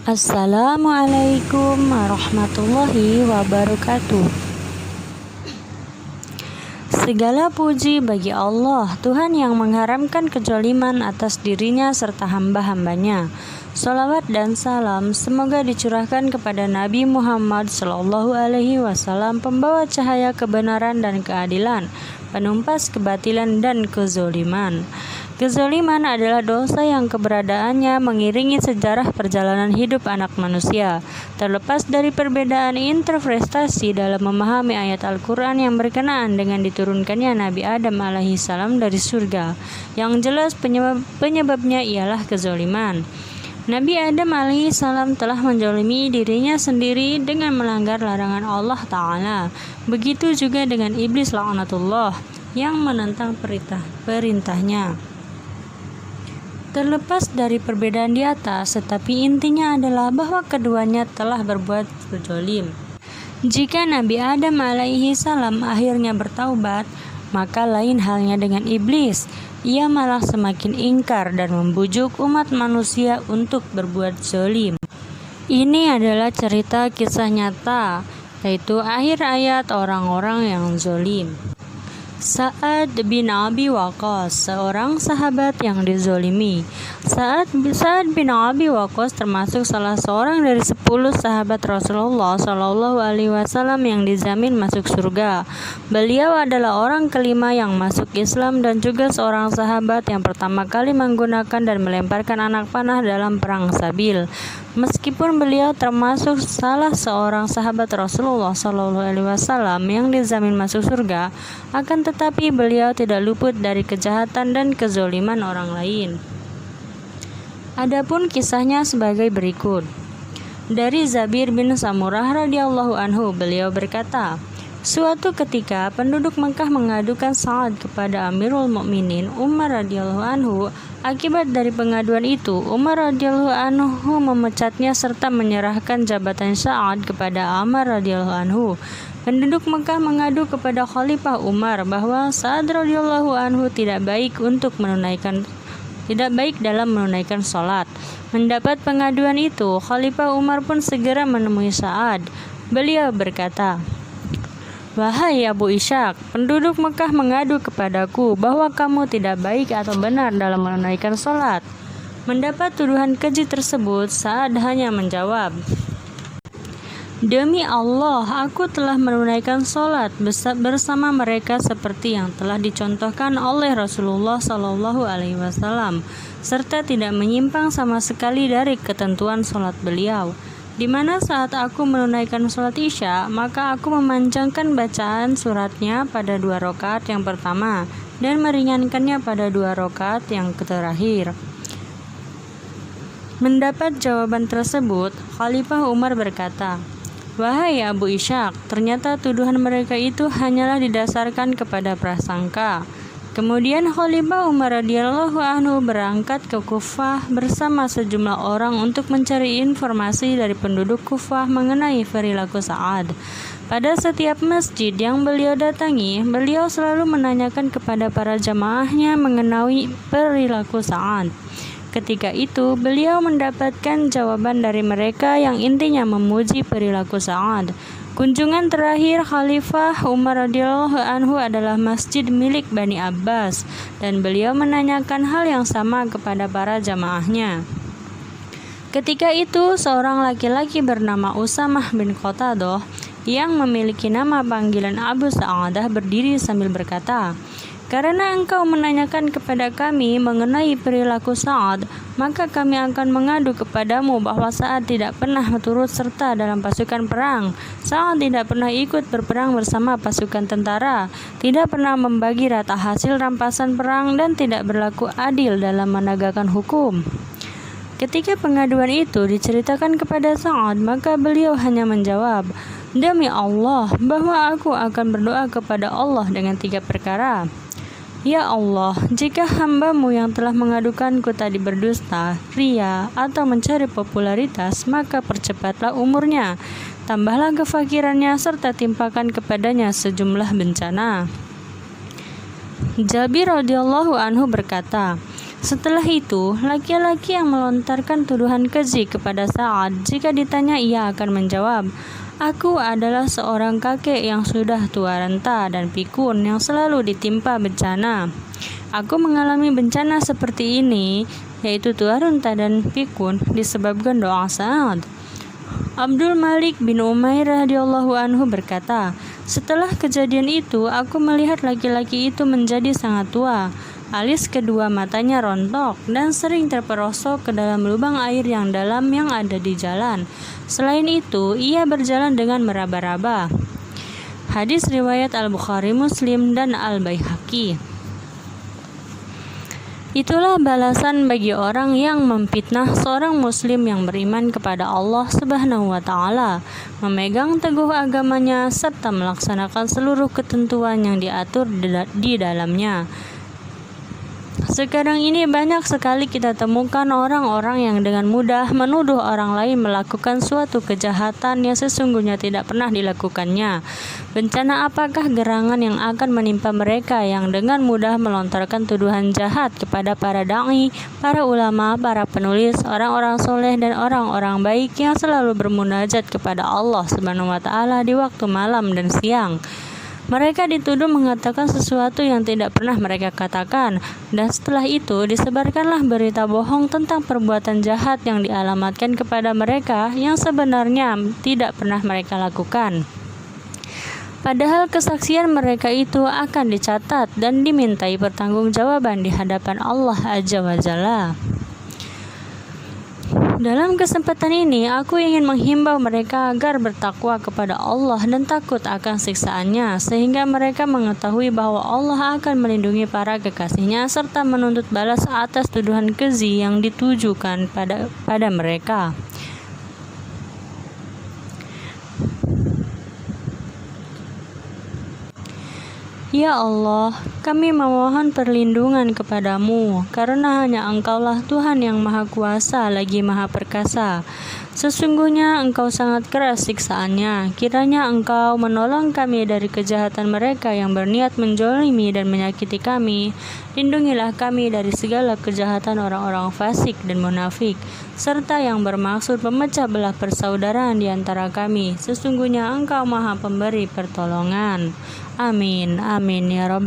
Assalamualaikum warahmatullahi wabarakatuh. Segala puji bagi Allah, Tuhan yang mengharamkan kezaliman atas dirinya serta hamba-hambanya. Shalawat dan salam semoga dicurahkan kepada Nabi Muhammad SAW, pembawa cahaya kebenaran dan keadilan, penumpas kebatilan dan kezaliman. Kezaliman adalah dosa yang keberadaannya mengiringi sejarah perjalanan hidup anak manusia. Terlepas dari perbedaan interpretasi dalam memahami ayat Al-Quran yang berkenaan dengan diturunkannya Nabi Adam alaihissalam dari surga, yang jelas penyebabnya ialah kezaliman. Nabi Adam alaihissalam telah menzalimi dirinya sendiri dengan melanggar larangan Allah Ta'ala. Begitu juga dengan iblis laknatullah yang menentang perintahnya. Terlepas dari perbedaan di atas, tetapi intinya adalah bahwa keduanya telah berbuat zalim. Jika Nabi Adam alaihissalam akhirnya bertaubat, maka lain halnya dengan iblis. Ia malah semakin ingkar dan membujuk umat manusia untuk berbuat zalim. Ini adalah cerita kisah nyata, yaitu akhir ayat orang-orang yang zalim. Sa'ad bin Abi Waqqas, seorang sahabat yang dizolimi. Sa'ad bin Abi Waqqas termasuk salah seorang dari 10 sahabat Rasulullah SAW yang dijamin masuk surga. Beliau adalah orang kelima yang masuk Islam dan juga seorang sahabat yang pertama kali menggunakan dan melemparkan anak panah dalam perang Sabil. Meskipun beliau termasuk salah seorang sahabat Rasulullah SAW yang dijamin masuk surga, akan tetapi beliau tidak luput dari kejahatan dan kezaliman orang lain. Adapun kisahnya sebagai berikut. Dari Jabir bin Samurah radhiyallahu anhu, beliau berkata, suatu ketika penduduk Mekah mengadukan Sa'ad kepada Amirul Mukminin Umar radhiyallahu anhu. Akibat dari pengaduan itu, Umar radhiyallahu anhu memecatnya serta menyerahkan jabatan Sa'ad kepada Ammar radhiyallahu anhu. Penduduk Mekah mengadu kepada Khalifah Umar bahwa Sa'ad radhiyallahu anhu tidak baik dalam menunaikan sholat. Mendapat pengaduan itu, Khalifah Umar pun segera menemui Sa'ad. Beliau berkata, wahai Abu Ishaq, penduduk Mekah mengadu kepadaku bahwa kamu tidak baik atau benar dalam menunaikan sholat. Mendapat tuduhan keji tersebut, Sa'ad hanya menjawab, demi Allah, aku telah menunaikan sholat bersama mereka seperti yang telah dicontohkan oleh Rasulullah SAW, serta tidak menyimpang sama sekali dari ketentuan sholat beliau. Di mana saat aku menunaikan sholat isya, maka aku memanjangkan bacaan suratnya pada 2 rakaat yang pertama dan meringankannya pada 2 rakaat yang terakhir. Mendapat jawaban tersebut, Khalifah Umar berkata, wahai Abu Ishaq, ternyata tuduhan mereka itu hanyalah didasarkan kepada prasangka. Kemudian Khalifah Umar radhiyallahu anhu berangkat ke Kufah bersama sejumlah orang untuk mencari informasi dari penduduk Kufah mengenai perilaku Sa'ad. Pada setiap masjid yang beliau datangi, beliau selalu menanyakan kepada para jamaahnya mengenai perilaku Sa'ad. Ketika itu, beliau mendapatkan jawaban dari mereka yang intinya memuji perilaku Sa'ad. Kunjungan terakhir Khalifah Umar radhiyallahu anhu adalah masjid milik Bani Abbas, dan beliau menanyakan hal yang sama kepada para jamaahnya. Ketika itu, seorang laki-laki bernama Usamah bin Qatadah yang memiliki nama panggilan Abu Sa'adah berdiri sambil berkata, karena engkau menanyakan kepada kami mengenai perilaku Sa'ad, maka kami akan mengadu kepadamu bahwa Sa'ad tidak pernah turut serta dalam pasukan perang. Sa'ad tidak pernah ikut berperang bersama pasukan tentara, tidak pernah membagi rata hasil rampasan perang, dan tidak berlaku adil dalam menegakkan hukum. Ketika pengaduan itu diceritakan kepada Sa'ad, maka beliau hanya menjawab, demi Allah, bahwa aku akan berdoa kepada Allah dengan 3 perkara. Ya Allah, jika hamba-Mu yang telah mengadukanku tadi berdusta, ria, atau mencari popularitas, maka percepatlah umurnya, tambahlah kefakirannya, serta timpakan kepadanya sejumlah bencana. Jabir radhiyallahu anhu berkata, Setelah itu, laki-laki yang melontarkan tuduhan keji kepada Sa'ad, jika ditanya ia akan menjawab, "Aku adalah seorang kakek yang sudah tua renta dan pikun yang selalu ditimpa bencana. Aku mengalami bencana seperti ini, yaitu tua renta dan pikun, disebabkan doa Sa'ad." Abdul Malik bin Umair radhiyallahu anhu berkata, "Setelah kejadian itu, aku melihat laki-laki itu menjadi sangat tua. Alis kedua matanya rontok dan sering terperosok ke dalam lubang air yang dalam yang ada di jalan. Selain itu, ia berjalan dengan meraba-raba." Hadis riwayat Al-Bukhari, Muslim, dan Al-Baihaqi. Itulah balasan bagi orang yang memfitnah seorang muslim yang beriman kepada Allah Subhanahu wa taala, memegang teguh agamanya serta melaksanakan seluruh ketentuan yang diatur di dalamnya. Sekarang ini banyak sekali kita temukan orang-orang yang dengan mudah menuduh orang lain melakukan suatu kejahatan yang sesungguhnya tidak pernah dilakukannya. Bencana apakah gerangan yang akan menimpa mereka yang dengan mudah melontarkan tuduhan jahat kepada para dai, para ulama, para penulis, orang-orang soleh dan orang-orang baik yang selalu bermunajat kepada Allah Subhanahu wa taala di waktu malam dan siang. Mereka dituduh mengatakan sesuatu yang tidak pernah mereka katakan, dan setelah itu disebarkanlah berita bohong tentang perbuatan jahat yang dialamatkan kepada mereka yang sebenarnya tidak pernah mereka lakukan. Padahal kesaksian mereka itu akan dicatat dan dimintai pertanggungjawaban di hadapan Allah Azza wa Jalla. Dalam kesempatan ini, aku ingin menghimbau mereka agar bertakwa kepada Allah dan takut akan siksaannya, sehingga mereka mengetahui bahwa Allah akan melindungi para kekasihnya serta menuntut balas atas tuduhan keji yang ditujukan pada mereka. Ya Allah, kami memohon perlindungan kepadamu, karena hanya Engkaulah Tuhan yang Maha Kuasa lagi Maha Perkasa. Sesungguhnya Engkau sangat keras siksaannya. Kiranya Engkau menolong kami dari kejahatan mereka yang berniat menzalimi dan menyakiti kami. Lindungilah kami dari segala kejahatan orang-orang fasik dan munafik, serta yang bermaksud memecah belah persaudaraan di antara kami. Sesungguhnya Engkau Maha Pemberi pertolongan. Amin, amin ya Rabbal